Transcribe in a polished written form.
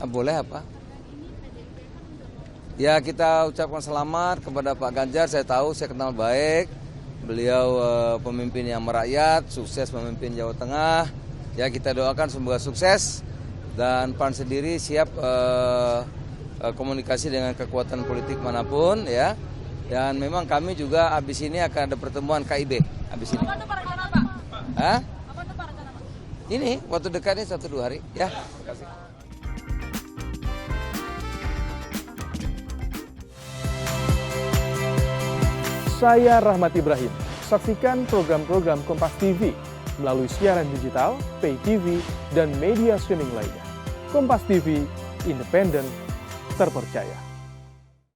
Boleh apa? Ya, kita ucapkan selamat kepada Pak Ganjar. Saya tahu, saya kenal baik. Beliau pemimpin yang merakyat, sukses memimpin Jawa Tengah. Ya, kita doakan semoga sukses. Dan PAN sendiri siap komunikasi dengan kekuatan politik manapun, ya. Dan memang kami juga habis ini akan ada pertemuan KIB habis ini. Apa tuh Pak rencana Pak? Hah? Apa tuh Pak rencana Pak? Ini waktu dekat ini 1-2 hari, ya. Terima kasih. Saya Rahmat Ibrahim. Saksikan program-program Kompas TV melalui siaran digital, pay TV, dan media streaming lainnya. Kompas TV, independen, terpercaya.